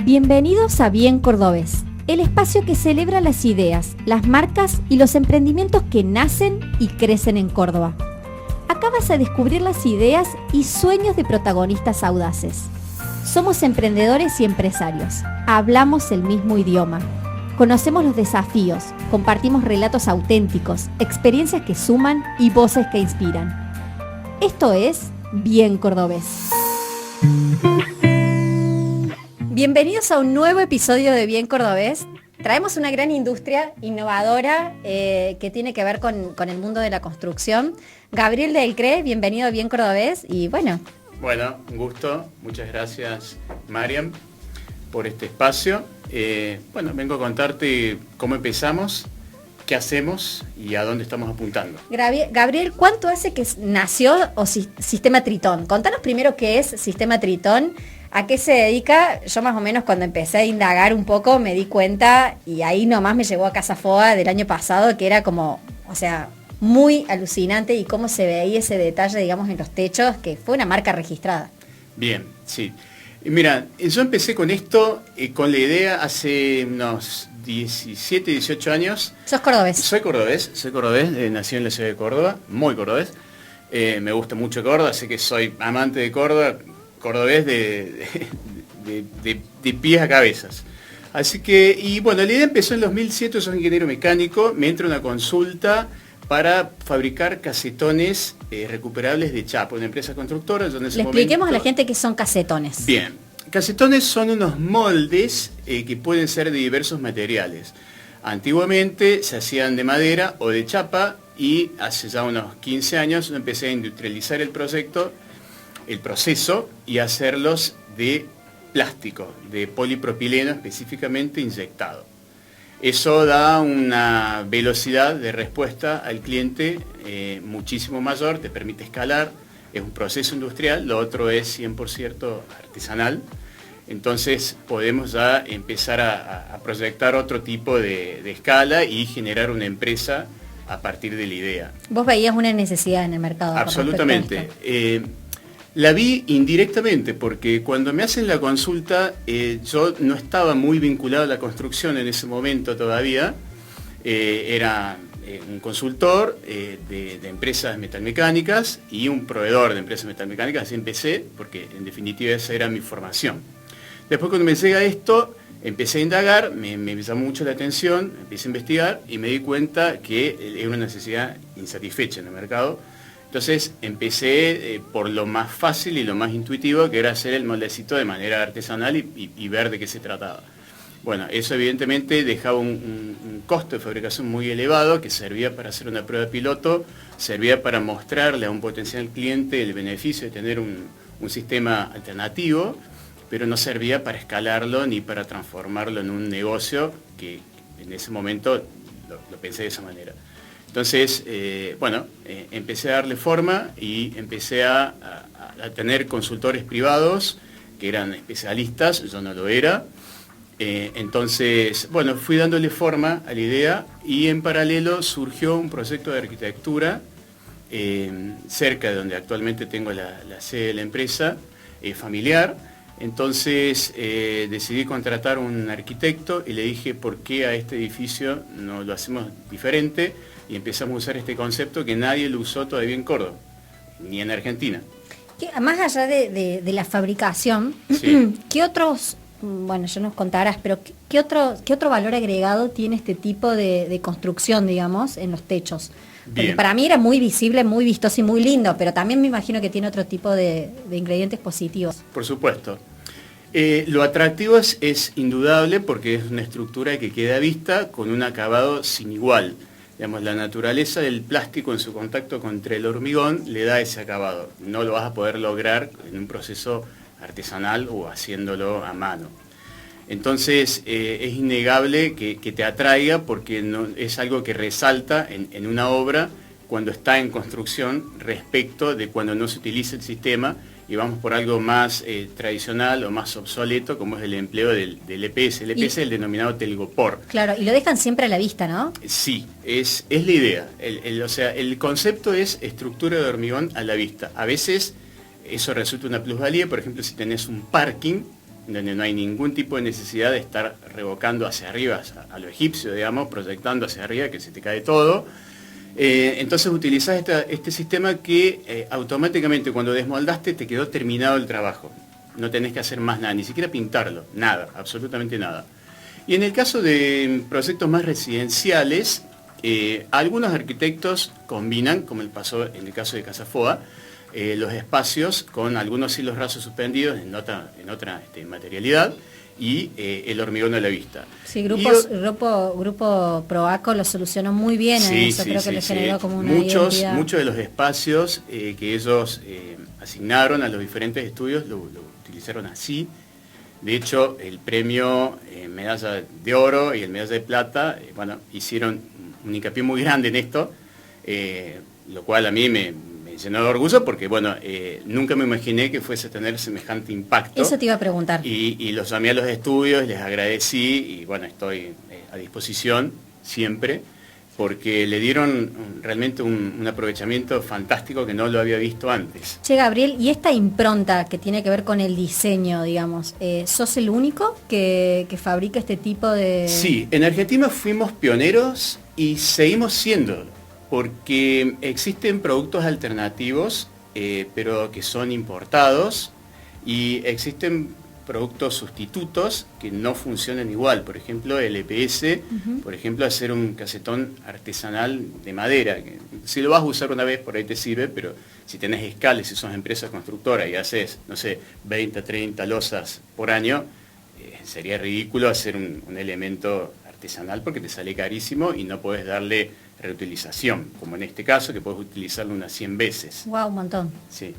Bienvenidos a Bien Cordobés, el espacio que celebra las ideas, las marcas y los emprendimientos que nacen y crecen en Córdoba. Acá vas a descubrir las ideas y sueños de protagonistas audaces. Somos emprendedores y empresarios, hablamos el mismo idioma. Conocemos los desafíos, compartimos relatos auténticos, experiencias que suman y voces que inspiran. Esto es Bien Cordobés. Bienvenidos a un nuevo episodio de Bien Cordobés. Traemos una gran industria innovadora que tiene que ver con el mundo de la construcción. Gabriel del CRE, bienvenido a Bien Cordobés y bueno, un gusto. Muchas gracias, Mariam, por este espacio. Vengo a contarte cómo empezamos, qué hacemos y a dónde estamos apuntando. Gabriel, ¿cuánto hace que nació Sistema Tritón? Contanos primero qué es Sistema Tritón, a qué se dedica. Yo más o menos cuando empecé a indagar un poco me di cuenta y ahí nomás me llegó a Casa Foa del año pasado que era como, muy alucinante y cómo se veía ese detalle, digamos, en los techos, que fue una marca registrada. Bien, sí. Mira, yo empecé con esto, con la idea hace unos 17, 18 años. ¿Sos cordobés? Soy cordobés, nací en la ciudad de Córdoba, muy cordobés. Me gusta mucho Córdoba, así que soy amante de Córdoba, cordobés de pies a cabezas. Así que, la idea empezó en 2007, soy ingeniero mecánico, me entra una consulta para fabricar casetones recuperables de chapa, una empresa constructora. Le expliquemos a la gente qué son casetones. Bien, casetones son unos moldes que pueden ser de diversos materiales. Antiguamente se hacían de madera o de chapa y hace ya unos 15 años empecé a industrializar el proceso y hacerlos de plástico, de polipropileno específicamente inyectado. Eso da una velocidad de respuesta al cliente muchísimo mayor, te permite escalar, es un proceso industrial, lo otro es 100% artesanal. Entonces podemos ya empezar a proyectar otro tipo de escala y generar una empresa a partir de la idea. ¿Vos veías una necesidad en el mercado? Absolutamente. La vi indirectamente porque cuando me hacen la consulta yo no estaba muy vinculado a la construcción en ese momento todavía. Era un consultor de empresas metalmecánicas y un proveedor de empresas metalmecánicas. Así empecé porque en definitiva esa era mi formación. Después cuando me llega esto empecé a indagar, me llamó mucho la atención, empecé a investigar y me di cuenta que era una necesidad insatisfecha en el mercado. Entonces empecé por lo más fácil y lo más intuitivo, que era hacer el moldecito de manera artesanal y ver de qué se trataba. Bueno, eso evidentemente dejaba un costo de fabricación muy elevado, que servía para hacer una prueba piloto, servía para mostrarle a un potencial cliente el beneficio de tener un sistema alternativo, pero no servía para escalarlo ni para transformarlo en un negocio, que en ese momento lo pensé de esa manera. Entonces, empecé a darle forma y empecé a tener consultores privados que eran especialistas, yo no lo era. Fui dándole forma a la idea y en paralelo surgió un proyecto de arquitectura cerca de donde actualmente tengo la sede de la empresa, familiar. Entonces decidí contratar un arquitecto y le dije por qué a este edificio no lo hacemos diferente y empezamos a usar este concepto que nadie lo usó todavía en Córdoba, ni en Argentina. Más allá de la fabricación, sí. ¿Qué otros, ya nos contarás, pero qué otro valor agregado tiene este tipo de construcción, digamos, en los techos? Porque Bien. Para mí era muy visible, muy vistoso y muy lindo, pero también me imagino que tiene otro tipo de ingredientes positivos. Por supuesto. Lo atractivo es indudable porque es una estructura que queda a vista con un acabado sin igual. Digamos, la naturaleza del plástico en su contacto contra el hormigón le da ese acabado. No lo vas a poder lograr en un proceso artesanal o haciéndolo a mano. Entonces es innegable que te atraiga porque es algo que resalta en una obra cuando está en construcción respecto de cuando no se utiliza el sistema y vamos por algo más tradicional o más obsoleto como es el empleo del EPS. El EPS es el denominado telgopor. Claro, y lo dejan siempre a la vista, ¿no? Sí, es la idea. El concepto es estructura de hormigón a la vista. A veces eso resulta una plusvalía, por ejemplo, si tenés un parking, donde no hay ningún tipo de necesidad de estar revocando hacia arriba, a lo egipcio, digamos, proyectando hacia arriba, que se te cae todo. Entonces utilizás este sistema que automáticamente cuando desmoldaste te quedó terminado el trabajo. No tenés que hacer más nada, ni siquiera pintarlo, nada, absolutamente nada. Y en el caso de proyectos más residenciales, algunos arquitectos combinan, como pasó en el caso de Casa Foa, los espacios con algunos hilos rasos suspendidos en otra materialidad y el hormigón a la vista. Sí, Grupo Proaco lo solucionó muy bien en eso, creo que le generó como una identidad. Muchos de los espacios que ellos asignaron a los diferentes estudios lo utilizaron así. De hecho, el premio medalla de oro y el medalla de plata, hicieron un hincapié muy grande en esto, lo cual a mí me llenó de orgullo porque, nunca me imaginé que fuese a tener semejante impacto. Eso te iba a preguntar. Y los llamé a los estudios, les agradecí y, estoy a disposición siempre, porque le dieron realmente un aprovechamiento fantástico que no lo había visto antes. Che, Gabriel, y esta impronta que tiene que ver con el diseño, digamos, ¿sos el único que fabrica este tipo de...? Sí, en Argentina fuimos pioneros y seguimos siendo, porque existen productos alternativos, pero que son importados, y existen productos sustitutos que no funcionan igual. Por ejemplo, el EPS, por ejemplo, hacer un casetón artesanal de madera. Que, si lo vas a usar una vez, por ahí te sirve, pero si tenés escales, si sos empresa constructora y haces, 20, 30 losas por año, sería ridículo hacer un elemento artesanal porque te sale carísimo y no podés darle reutilización, como en este caso, que podés utilizarlo unas 100 veces. Wow, un montón. Sí.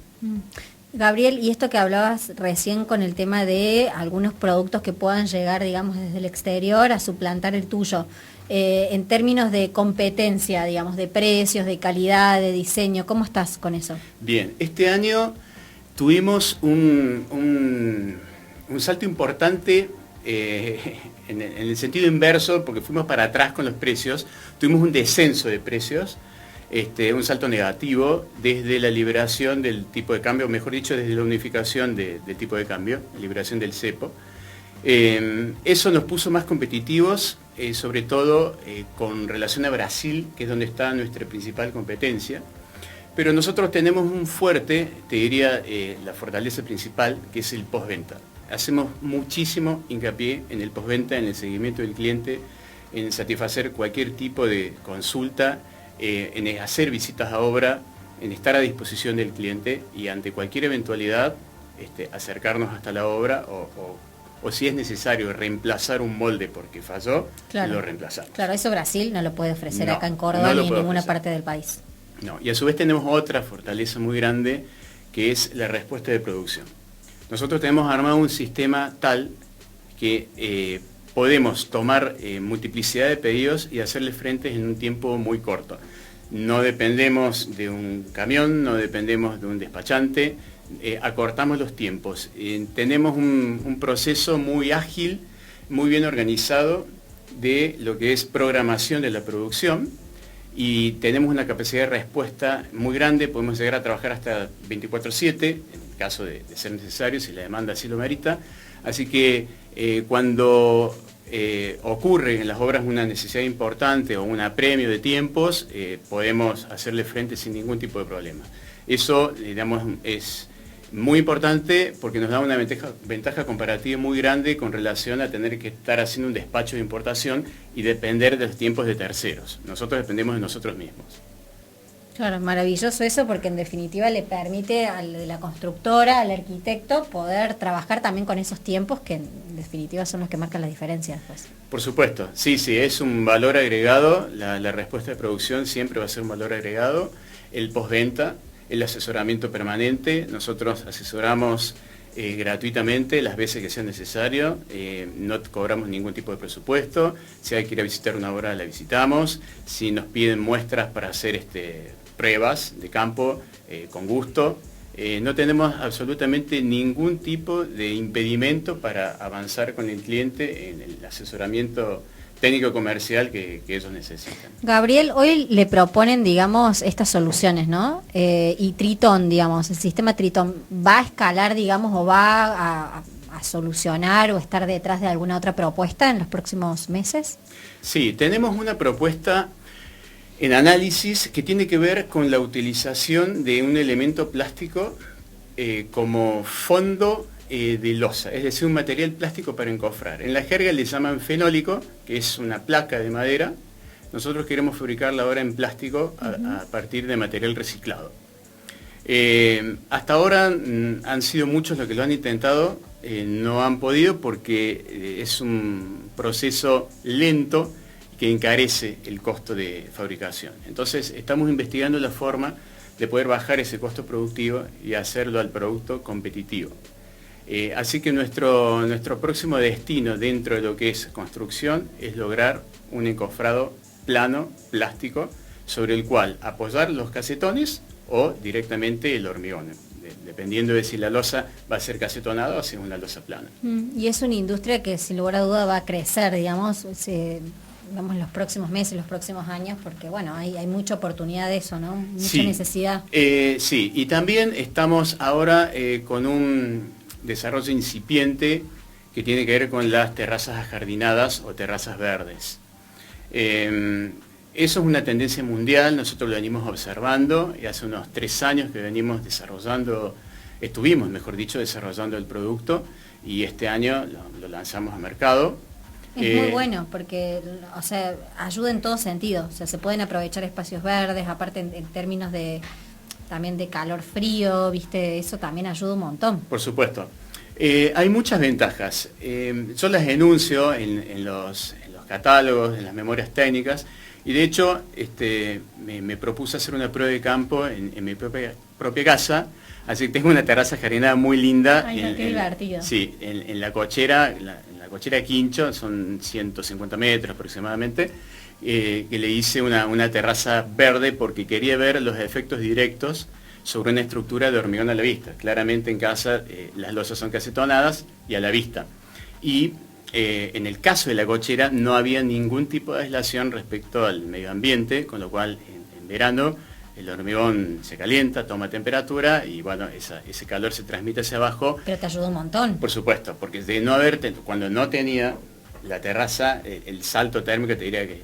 Gabriel, y esto que hablabas recién con el tema de algunos productos que puedan llegar, digamos, desde el exterior a suplantar el tuyo, en términos de competencia, digamos, de precios, de calidad, de diseño, ¿cómo estás con eso? Bien, este año tuvimos un salto importante en el sentido inverso, porque fuimos para atrás con los precios, tuvimos un descenso de precios, un salto negativo desde la liberación del tipo de cambio, mejor dicho, desde la unificación del tipo de cambio, la liberación del cepo. Eso nos puso más competitivos, sobre todo con relación a Brasil, que es donde está nuestra principal competencia. Pero nosotros tenemos un fuerte, te diría, la fortaleza principal, que es el postventa. Hacemos muchísimo hincapié en el postventa, en el seguimiento del cliente, en satisfacer cualquier tipo de consulta, en hacer visitas a obra, en estar a disposición del cliente y ante cualquier eventualidad acercarnos hasta la obra o si es necesario reemplazar un molde porque falló, lo reemplazamos. Claro, eso Brasil no lo puede ofrecer acá en Córdoba ni en ninguna parte del país. No, y a su vez tenemos otra fortaleza muy grande que es la respuesta de producción. Nosotros tenemos armado un sistema tal que podemos tomar multiplicidad de pedidos y hacerles frente en un tiempo muy corto. No dependemos de un camión, no dependemos de un despachante, acortamos los tiempos. Tenemos un proceso muy ágil, muy bien organizado de lo que es programación de la producción y tenemos una capacidad de respuesta muy grande, podemos llegar a trabajar hasta 24/7, en el caso de ser necesario, si la demanda así lo merita. Así que cuando ocurre en las obras una necesidad importante o un apremio de tiempos, podemos hacerle frente sin ningún tipo de problema. Eso, digamos, es muy importante porque nos da una ventaja comparativa muy grande con relación a tener que estar haciendo un despacho de importación y depender de los tiempos de terceros. Nosotros dependemos de nosotros mismos. Claro, maravilloso eso porque en definitiva le permite a la constructora, al arquitecto, poder trabajar también con esos tiempos que en definitiva son los que marcan la diferencia después. Por supuesto, sí, es un valor agregado, la respuesta de producción siempre va a ser un valor agregado, el postventa, el asesoramiento permanente, nosotros asesoramos gratuitamente las veces que sea necesario, no cobramos ningún tipo de presupuesto, si hay que ir a visitar una obra la visitamos, si nos piden muestras para hacer pruebas de campo, con gusto, no tenemos absolutamente ningún tipo de impedimento para avanzar con el cliente en el asesoramiento técnico comercial que ellos necesitan. Gabriel, hoy le proponen, digamos, estas soluciones, ¿no? Y Tritón, digamos, el sistema Tritón, ¿va a escalar, digamos, o va a a solucionar o estar detrás de alguna otra propuesta en los próximos meses? Sí, tenemos una propuesta en análisis que tiene que ver con la utilización de un elemento plástico como fondo de losa, es decir, un material plástico para encofrar. En la jerga le llaman fenólico, que es una placa de madera. Nosotros queremos fabricarla ahora en plástico a partir de material reciclado. Hasta ahora han sido muchos los que lo han intentado, no han podido porque es un proceso lento que encarece el costo de fabricación. Entonces estamos investigando la forma de poder bajar ese costo productivo y hacerlo al producto competitivo. Así que nuestro próximo destino dentro de lo que es construcción es lograr un encofrado plano, plástico, sobre el cual apoyar los casetones o directamente el hormigón, dependiendo de si la losa va a ser casetonada o si es una losa plana. Y es una industria que sin lugar a duda va a crecer, digamos, vamos los próximos meses, los próximos años, porque bueno, hay mucha oportunidad de eso, ¿no? Mucha necesidad. Sí, y también estamos ahora con un desarrollo incipiente que tiene que ver con las terrazas ajardinadas o terrazas verdes. Eso es una tendencia mundial, nosotros lo venimos observando y hace unos 3 años que venimos estuvimos desarrollando el producto y este año lo lanzamos al mercado. Es muy bueno porque, o sea, ayuda en todo sentido, o sea, se pueden aprovechar espacios verdes, aparte en términos también de calor frío, ¿viste? Eso también ayuda un montón. Por supuesto. Hay muchas ventajas. Yo las enuncio en los catálogos, en las memorias técnicas, y de hecho me propuse hacer una prueba de campo en mi propia casa, así que tengo una terraza jardinada muy linda. Ay, qué divertido. Sí, en la cochera, en la cochera Quincho, son 150 metros aproximadamente, que le hice una terraza verde porque quería ver los efectos directos sobre una estructura de hormigón a la vista. Claramente en casa las losas son casetonadas y a la vista. Y en el caso de la cochera no había ningún tipo de aislación respecto al medio ambiente, con lo cual en verano el hormigón se calienta, toma temperatura y bueno, ese calor se transmite hacia abajo. Pero te ayuda un montón. Por supuesto, porque cuando no tenía la terraza, el salto térmico te diría que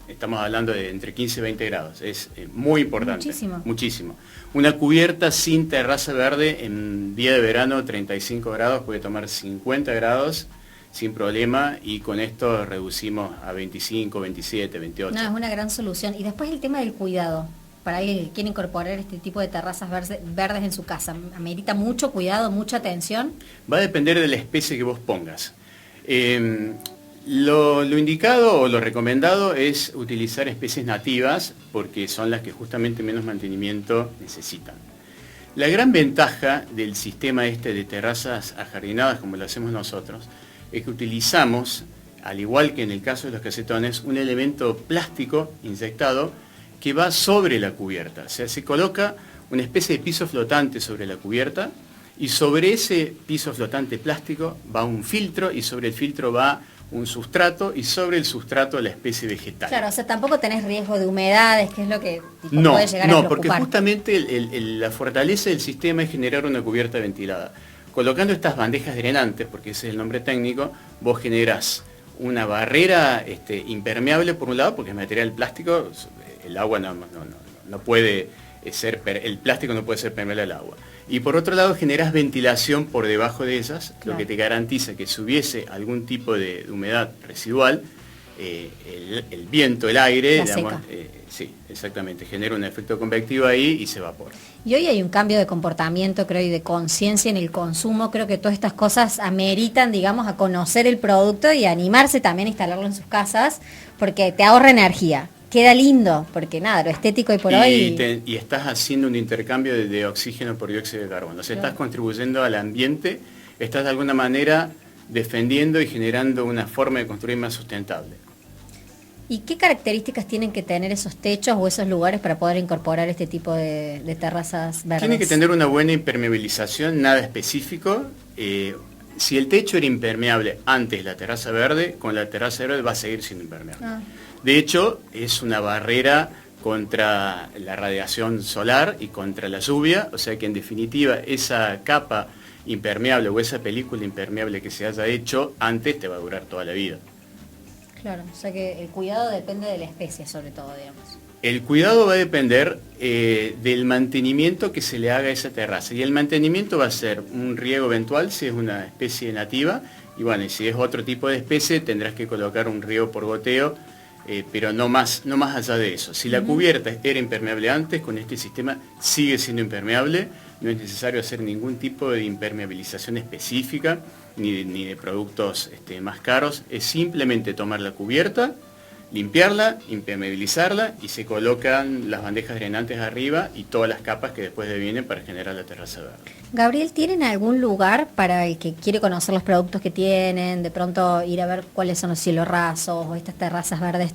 estamos hablando de entre 15 y 20 grados. Es muy importante. Muchísimo. Muchísimo. Una cubierta sin terraza verde en día de verano, 35 grados, puede tomar 50 grados sin problema y con esto reducimos a 25, 27, 28. No, es una gran solución. Y después el tema del cuidado. Para alguien que quiere incorporar este tipo de terrazas verdes en su casa, ¿amerita mucho cuidado, mucha atención? Va a depender de la especie que vos pongas. Lo indicado o lo recomendado es utilizar especies nativas porque son las que justamente menos mantenimiento necesitan. La gran ventaja del sistema de terrazas ajardinadas como lo hacemos nosotros es que utilizamos, al igual que en el caso de los casetones, un elemento plástico inyectado que va sobre la cubierta. O sea, se coloca una especie de piso flotante sobre la cubierta y sobre ese piso flotante plástico va un filtro y sobre el filtro va un sustrato y sobre el sustrato la especie vegetal. Claro, o sea, tampoco tenés riesgo de humedades, que es lo que puede llegar a preocupar. No, porque justamente la fortaleza del sistema es generar una cubierta ventilada. Colocando estas bandejas drenantes, porque ese es el nombre técnico, vos generás una barrera impermeable por un lado, porque es material plástico, el agua no puede ser, el plástico no puede ser permeable al agua. Y por otro lado generás ventilación por debajo de ellas, claro, lo que te garantiza que si hubiese algún tipo de humedad residual, el viento, el aire, digamos, sí, exactamente, genera un efecto convectivo ahí y se evapora. Y hoy hay un cambio de comportamiento, creo, y de conciencia en el consumo. Creo que todas estas cosas ameritan, digamos, a conocer el producto y a animarse también a instalarlo en sus casas, porque te ahorra energía. Queda lindo, porque nada, lo estético y por hoy... Y estás haciendo un intercambio de oxígeno por dióxido de carbono. O sea, claro, estás contribuyendo al ambiente, estás de alguna manera defendiendo y generando una forma de construir más sustentable. ¿Y qué características tienen que tener esos techos o esos lugares para poder incorporar este tipo de terrazas verdes? Tiene que tener una buena impermeabilización, nada específico. Si el techo era impermeable antes la terraza verde, con la terraza verde va a seguir siendo impermeable. De hecho, es una barrera contra la radiación solar y contra la lluvia, o sea que en definitiva esa capa impermeable o esa película impermeable que se haya hecho antes te va a durar toda la vida. Claro, o sea que el cuidado depende de la especie sobre todo, digamos. El cuidado va a depender del mantenimiento que se le haga a esa terraza. Y el mantenimiento va a ser un riego eventual si es una especie nativa. Y bueno, y si es otro tipo de especie tendrás que colocar un riego por goteo, pero no más allá de eso. Si la cubierta era impermeable antes, con este sistema sigue siendo impermeable. No es necesario hacer ningún tipo de impermeabilización específica, ni de productos más caros. Es simplemente tomar la cubierta, limpiarla, impermeabilizarla y se colocan las bandejas drenantes arriba y todas las capas que después vienen para generar la terraza verde. Gabriel, ¿tienen algún lugar para el que quiere conocer los productos que tienen, de pronto ir a ver cuáles son los cielos rasos o estas terrazas verdes?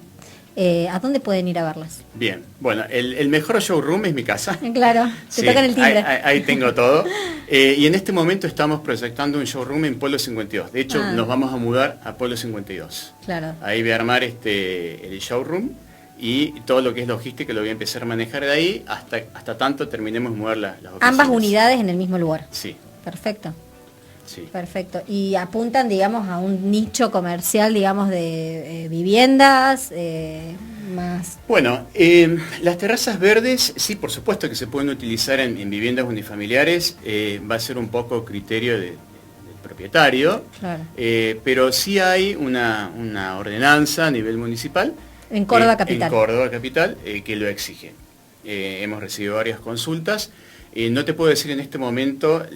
¿A dónde pueden ir a verlas? Bien, bueno, el mejor showroom es mi casa. Claro, te tocan el timbre. Ahí tengo todo. Y en este momento estamos proyectando un showroom en Polo 52. De hecho, nos vamos a mudar a Polo 52. Claro. Ahí voy a armar el showroom y todo lo que es logística lo voy a empezar a manejar de ahí hasta tanto terminemos de mudar las oficinas. Ambas unidades en el mismo lugar. Sí. Perfecto. Sí. Perfecto. Y apuntan, digamos, a un nicho comercial, digamos, de viviendas, más... Bueno, las terrazas verdes, sí, por supuesto que se pueden utilizar en viviendas unifamiliares. Va a ser un poco criterio del propietario. Claro. Pero sí hay una ordenanza a nivel municipal. En Córdoba Capital. En Córdoba Capital, que lo exige. Hemos recibido varias consultas. No te puedo decir en este momento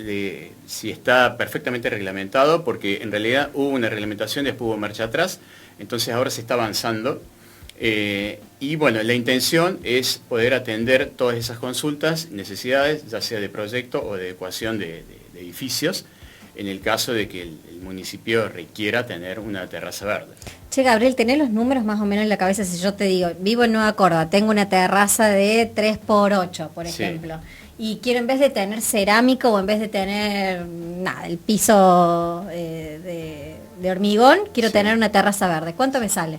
si está perfectamente reglamentado, porque en realidad hubo una reglamentación, después hubo marcha atrás, entonces ahora se está avanzando. Y bueno, la intención es poder atender todas esas consultas, necesidades, ya sea de proyecto o de adecuación de edificios, en el caso de que el municipio requiera tener una terraza verde. Che, Gabriel, ¿tenés los números más o menos en la cabeza? Si yo te digo, vivo en Nueva Córdoba, tengo una terraza de 3x8, por ejemplo. Sí. Y quiero, en vez de tener cerámico o en vez de tener el piso de hormigón, quiero tener una terraza verde. ¿Cuánto me sale?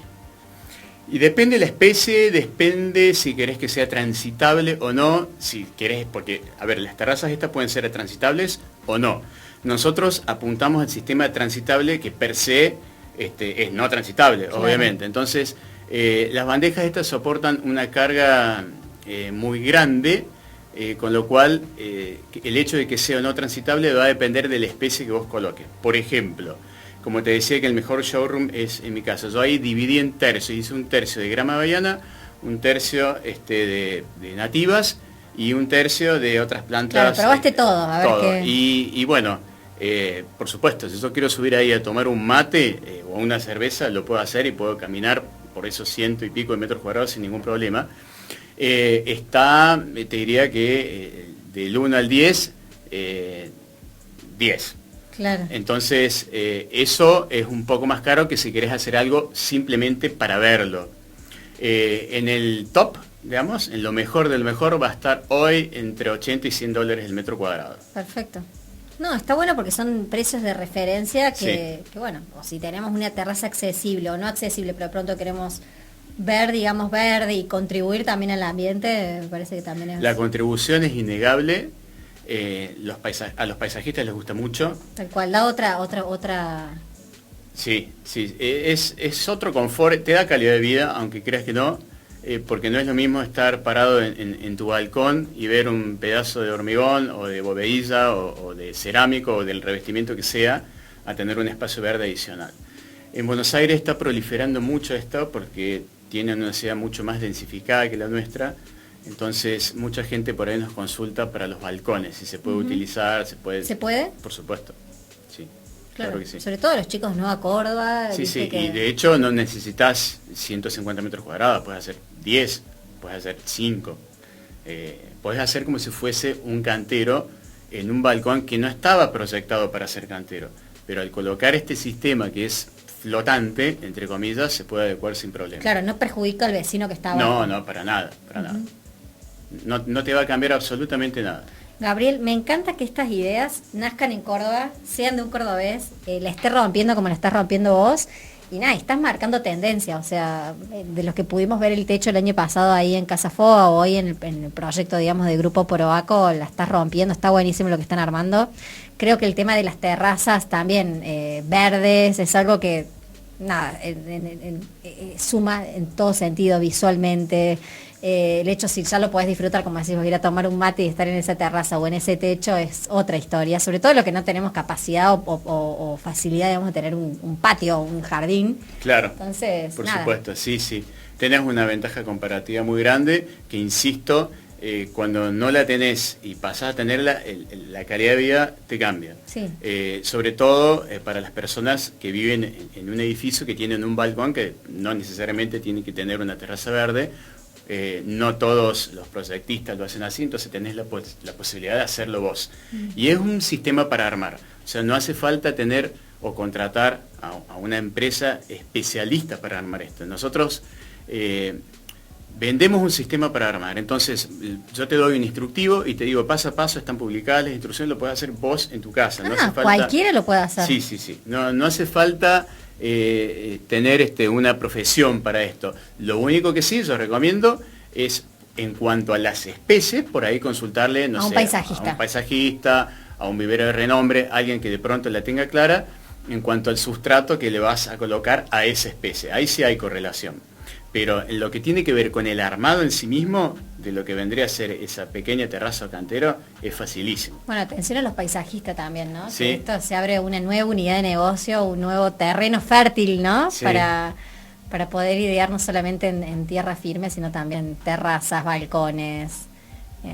Y depende de la especie, depende si querés que sea transitable o no, si querés, porque, a ver, las terrazas estas pueden ser transitables o no. Nosotros apuntamos al sistema transitable que per se es no transitable, claro. Obviamente. Entonces, las bandejas estas soportan una carga muy grande, con lo cual el hecho de que sea o no transitable va a depender de la especie que vos coloques. Por ejemplo, como te decía que el mejor showroom es en mi casa, yo ahí dividí en tercios, hice un tercio de grama bahiana, un tercio de nativas y un tercio de otras plantas. Claro, probaste todo, a ver todo. Qué... Y bueno, por supuesto, si yo quiero subir ahí a tomar un mate o una cerveza, lo puedo hacer y puedo caminar por esos 100 y pico de metros cuadrados sin ningún problema. Está, te diría que del 1 al 10, 10. Claro. Entonces, eso es un poco más caro que si querés hacer algo simplemente para verlo. En el top, digamos, en lo mejor del mejor, va a estar hoy entre 80 y 100 dólares el metro cuadrado. Perfecto. No, está bueno porque son precios de referencia que bueno, o si tenemos una terraza accesible o no accesible, pero de pronto queremos ver, digamos, verde y contribuir también al ambiente, me parece que también es... La contribución es innegable. A los paisajistas les gusta mucho. Tal cual, da otra... Sí, es otro confort, te da calidad de vida, aunque creas que no, porque no es lo mismo estar parado en tu balcón y ver un pedazo de hormigón o de bovedilla o de cerámico o del revestimiento que sea, a tener un espacio verde adicional. En Buenos Aires está proliferando mucho esto porque tiene una ciudad mucho más densificada que la nuestra. Entonces, mucha gente por ahí nos consulta para los balcones, si se puede utilizar, se puede... ¿Se puede? Por supuesto, sí. Claro que sí. Sobre todo los chicos de Nueva Córdoba. Sí, y de hecho no necesitas 150 metros cuadrados, puedes hacer 10, puedes hacer 5. Puedes hacer como si fuese un cantero en un balcón que no estaba proyectado para ser cantero. Pero al colocar este sistema que es flotante, entre comillas, se puede adecuar sin problema. Claro, no perjudica al vecino que está abajo. No, para nada, para nada. No te va a cambiar absolutamente nada. Gabriel, me encanta que estas ideas nazcan en Córdoba, sean de un cordobés, la esté rompiendo como la estás rompiendo vos, y nada, estás marcando tendencia, o sea, de los que pudimos ver el techo el año pasado ahí en Casa Foga o hoy en el proyecto, digamos, de Grupo Poroaco, la estás rompiendo, está buenísimo lo que están armando. creo que el tema de las terrazas también verdes es algo que nada, suma en todo sentido visualmente. El hecho, si ya lo podés disfrutar, como decimos, ir a tomar un mate y estar en esa terraza o en ese techo es otra historia, sobre todo lo que no tenemos capacidad o facilidad, digamos, de tener un patio o un jardín. Claro, entonces, por supuesto, sí. Tenés una ventaja comparativa muy grande que, insisto, cuando no la tenés y pasás a tenerla, la calidad de vida te cambia. Sí. Sobre todo para las personas que viven en un edificio que tienen un balcón que no necesariamente tiene que tener una terraza verde. No todos los proyectistas lo hacen así, entonces tenés la posibilidad de hacerlo vos. Y es un sistema para armar. O sea, no hace falta tener o contratar a una empresa especialista para armar esto. Nosotros vendemos un sistema para armar. Entonces, yo te doy un instructivo y te digo paso a paso, están publicadas las instrucciones, lo puedes hacer vos en tu casa. No hace falta, cualquiera lo puede hacer. Sí. No hace falta tener una profesión para esto. Lo único que sí yo recomiendo es, en cuanto a las especies, por ahí consultarle, a un paisajista, a un vivero de renombre, alguien que de pronto la tenga clara en cuanto al sustrato que le vas a colocar a esa especie. Ahí sí hay correlación. Pero en lo que tiene que ver con el armado en sí mismo, de lo que vendría a ser esa pequeña terraza o cantero, es facilísimo. Bueno, atención a los paisajistas también, ¿no? Sí. Que esto se abre una nueva unidad de negocio, un nuevo terreno fértil, ¿no? Sí. Para poder idear no solamente en tierra firme, sino también terrazas, balcones.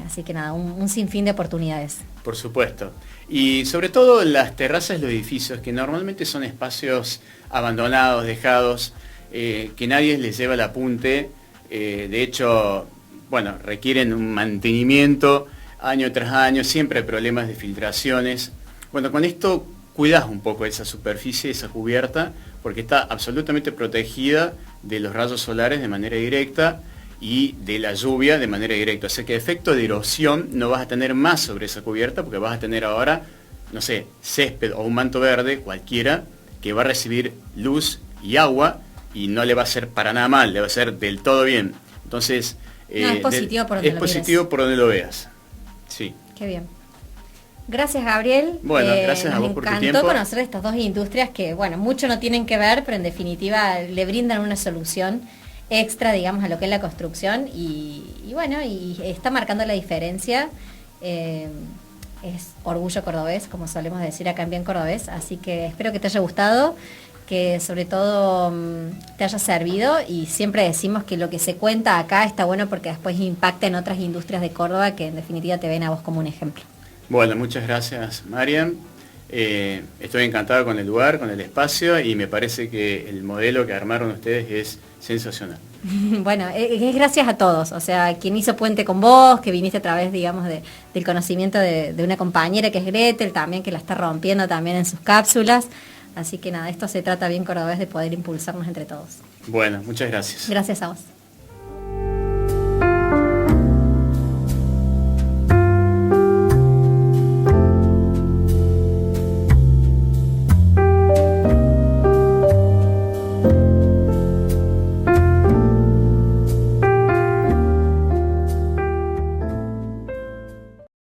Así que nada, un sinfín de oportunidades. Por supuesto. Y sobre todo las terrazas de los edificios, que normalmente son espacios abandonados, dejados, que nadie les lleva el apunte. De hecho, bueno, requieren un mantenimiento año tras año, siempre hay problemas de filtraciones. Bueno, con esto cuidas un poco esa superficie, esa cubierta, porque está absolutamente protegida de los rayos solares de manera directa y de la lluvia de manera directa. O sea que efecto de erosión no vas a tener más sobre esa cubierta, porque vas a tener ahora, no sé, césped o un manto verde, cualquiera, que va a recibir luz y agua y no le va a hacer para nada mal, le va a hacer del todo bien. Entonces, es positivo por donde lo veas. Sí. Qué bien. Gracias, Gabriel. Bueno, gracias a vos por tu tiempo. Nos encantó conocer estas dos industrias que, bueno, mucho no tienen que ver, pero en definitiva le brindan una solución extra, digamos, a lo que es la construcción y bueno, y está marcando la diferencia. Es orgullo cordobés, como solemos decir acá en Bien Cordobés, así que espero que te haya gustado, que sobre todo te haya servido, y siempre decimos que lo que se cuenta acá está bueno porque después impacta en otras industrias de Córdoba que en definitiva te ven a vos como un ejemplo. Bueno, muchas gracias, Marian. Estoy encantado con el lugar, con el espacio, y me parece que el modelo que armaron ustedes es sensacional. Bueno, es gracias a todos, o sea, quien hizo puente con vos, que viniste a través, digamos, del conocimiento de una compañera que es Gretel, también que la está rompiendo también en sus cápsulas. Así que nada, esto se trata Bien Cordobés, de poder impulsarnos entre todos. Bueno, muchas gracias. Gracias a vos.